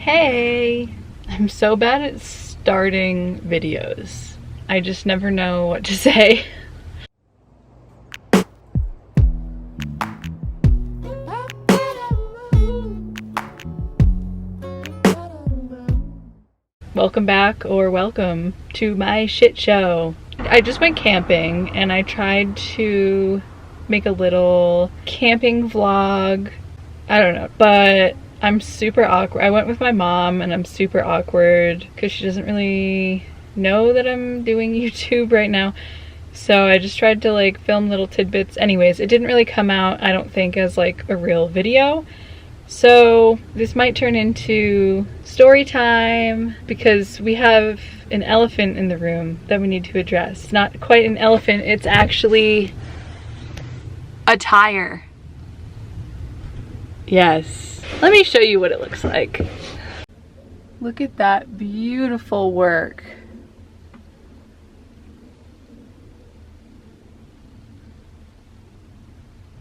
Hey! I'm so bad at starting videos. I just never know what to say. Welcome back, or welcome to my shit show. I just went camping and I tried to make a little camping vlog. I don't know, but I'm super awkward. I went with my mom and I'm super awkward because she doesn't really know that I'm doing YouTube right now. So I just tried to like film little tidbits. Anyways, it didn't really come out, I don't think, as like a real video. So this might turn into story time because we have an elephant in the room that we need to address. It's not quite an elephant, it's actually a tire. Yes. Let me show you what it looks like. Look at that beautiful work.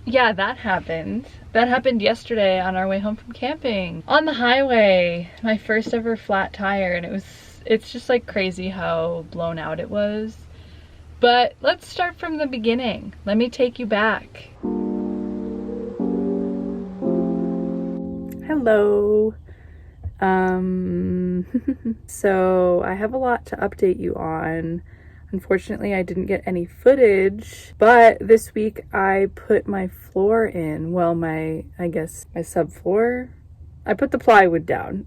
Yeah, that happened. That happened yesterday on our way home from camping. On the highway, my first ever flat tire, and it's just like crazy how blown out it was. But let's start from the beginning. Let me take you back. Hello. So I have a lot to update you on. Unfortunately, I didn't get any footage, but this week I put my floor in. Well, my subfloor. I put the plywood down.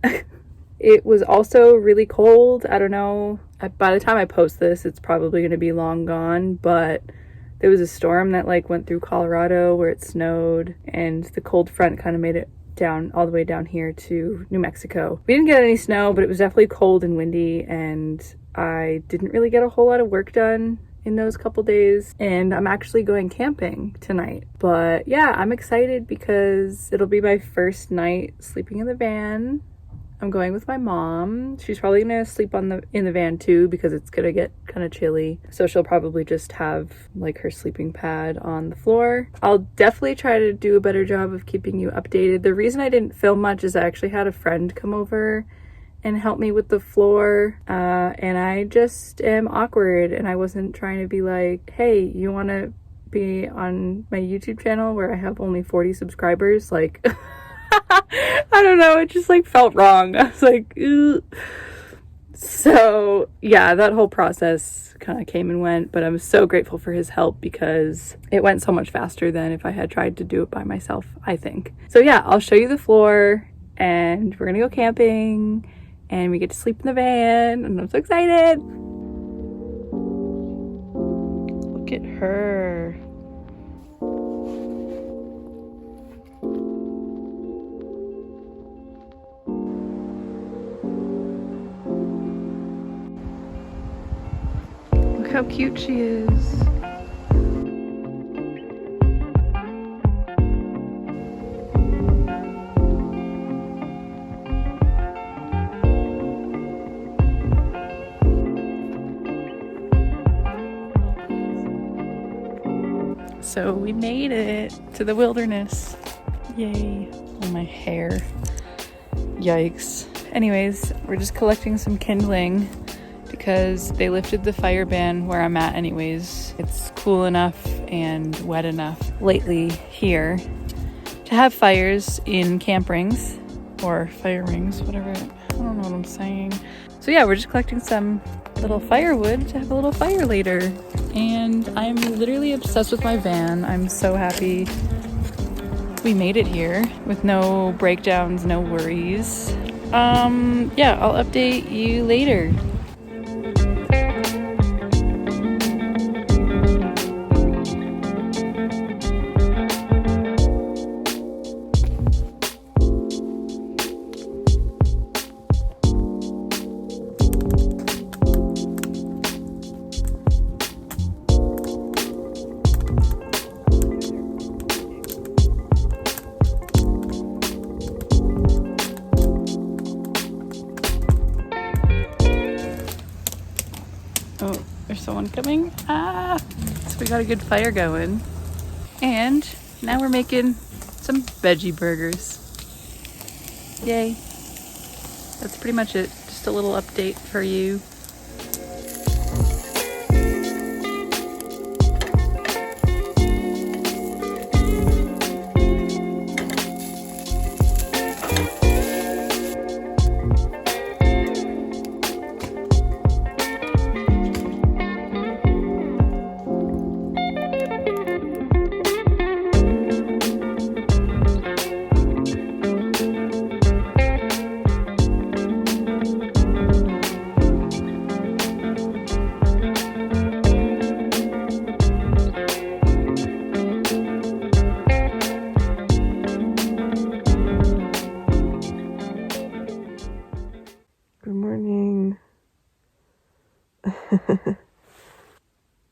It was also really cold. I don't know. By the time I post this, it's probably going to be long gone, but there was a storm that like went through Colorado where it snowed, and the cold front kind of made it down all the way down here to New Mexico. We didn't get any snow, but it was definitely cold and windy, and I didn't really get a whole lot of work done in those couple days, and I'm actually going camping tonight. But yeah, I'm excited because it'll be my first night sleeping in the van. I'm going with my mom. She's probably gonna sleep in the van too because it's gonna get kind of chilly. So she'll probably just have like her sleeping pad on the floor. I'll definitely try to do a better job of keeping you updated. The reason I didn't film much is I actually had a friend come over and help me with the floor, and I just am awkward, and I wasn't trying to be like, hey, you want to be on my YouTube channel where I have only 40 subscribers? Like, I don't know, it just like felt wrong. I was like, ugh. So yeah, that whole process kind of came and went, but I'm so grateful for his help because it went so much faster than if I had tried to do it by myself, I think. So yeah, I'll show you the floor, and we're gonna go camping, and we get to sleep in the van, and I'm so excited. Look at her. Look how cute she is. So we made it to the wilderness. Yay. Oh, my hair. Yikes. Anyways, we're just collecting some kindling because they lifted the fire ban where I'm at anyways. It's cool enough and wet enough lately here to have fires in camp rings or fire rings, whatever. I don't know what I'm saying. So yeah, we're just collecting some little firewood to have a little fire later. And I'm literally obsessed with my van. I'm so happy we made it here with no breakdowns, no worries. Yeah, I'll update you later. Oh, there's someone coming. Ah! So we got a good fire going. And now we're making some veggie burgers. Yay. that's pretty much it. Just a little update for you. Good morning.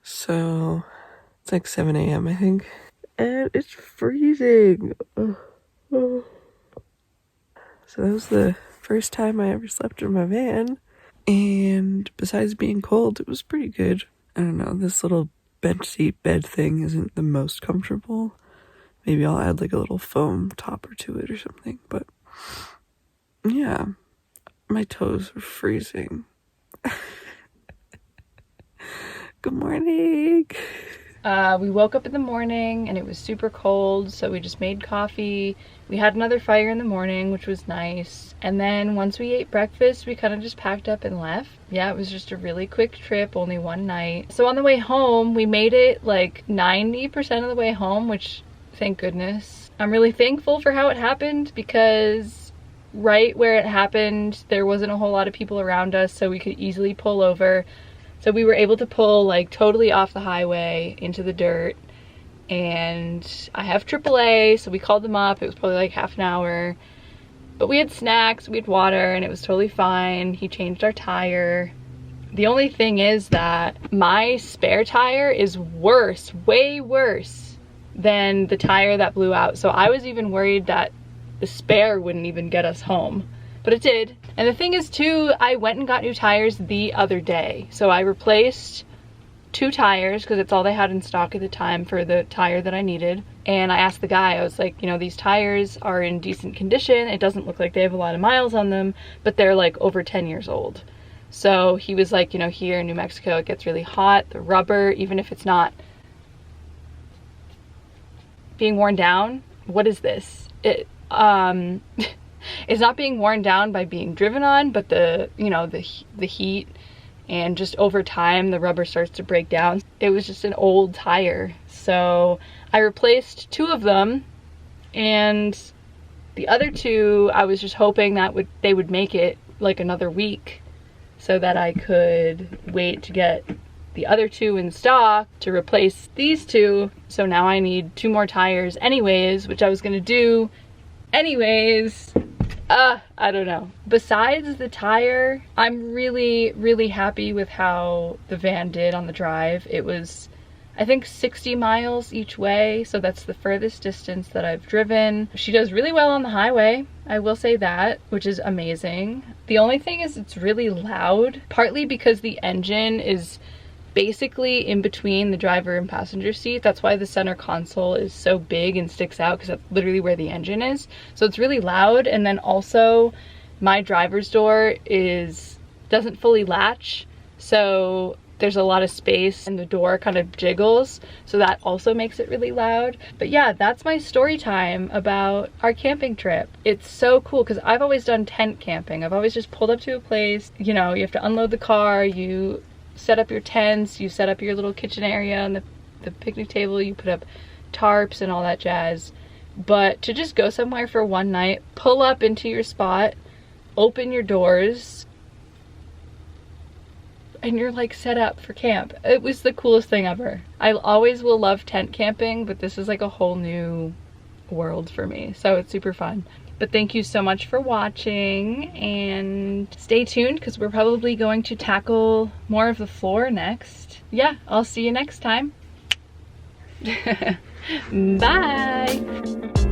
So it's like 7 a.m. I think, and it's freezing. Oh. So that was the first time I ever slept in my van, and besides being cold, it was pretty good. I don't know, this little bench seat bed thing isn't the most comfortable. Maybe I'll add like a little foam topper to it or something, but yeah, my toes are freezing. Good morning. We woke up in the morning and it was super cold, so we just made coffee. We had another fire in the morning, which was nice. And then once we ate breakfast, we kind of just packed up and left. Yeah, it was just a really quick trip, only one night. So on the way home, we made it like 90% of the way home, which thank goodness. I'm really thankful for how it happened, because right where it happened, there wasn't a whole lot of people around us, so we could easily pull over. So we were able to pull like totally off the highway into the dirt, and I have AAA, so we called them up. It was probably like half an hour, but we had snacks, we had water, and it was totally fine. He changed our tire. The only thing is that my spare tire is worse, way worse than the tire that blew out. So I was even worried that the spare wouldn't even get us home, but it did. And the thing is too, I went and got new tires the other day. So I replaced 2 tires because it's all they had in stock at the time for the tire that I needed. And I asked the guy, I was like, you know, these tires are in decent condition. It doesn't look like they have a lot of miles on them, but they're like over 10 years old. So he was like, you know, here in New Mexico, it gets really hot. The rubber, even if it's not being worn down, what is this? It's not being worn down by being driven on, but the heat, and just over time the rubber starts to break down. It was just an old tire, so I replaced 2 of them, and the other 2 I was just hoping that they would make it like another week so that I could wait to get the other 2 in stock to replace these 2. So now I need 2 more tires anyways, which I was gonna do anyways. I don't know. Besides the tire, I'm really, really happy with how the van did on the drive. It was, I think, 60 miles each way, so that's the furthest distance that I've driven. She does really well on the highway, I will say that, which is amazing. The only thing is it's really loud, partly because the engine is basically in between the driver and passenger seat. That's why the center console is so big and sticks out, because that's literally where the engine is. So it's really loud. And then also my driver's door doesn't fully latch, so there's a lot of space and the door kind of jiggles, so that also makes it really loud. But yeah, that's my story time about our camping trip. It's so cool because I've always done tent camping. I've always just pulled up to a place, you know, you have to unload the car, you set up your tents, you set up your little kitchen area and the picnic table, you put up tarps and all that jazz. But to just go somewhere for one night, pull up into your spot, open your doors, and you're like set up for camp. It was the coolest thing ever. I always will love tent camping, but this is like a whole new world for me, so it's super fun. But thank you so much for watching, and stay tuned because we're probably going to tackle more of the floor next. Yeah, I'll see you next time. Bye.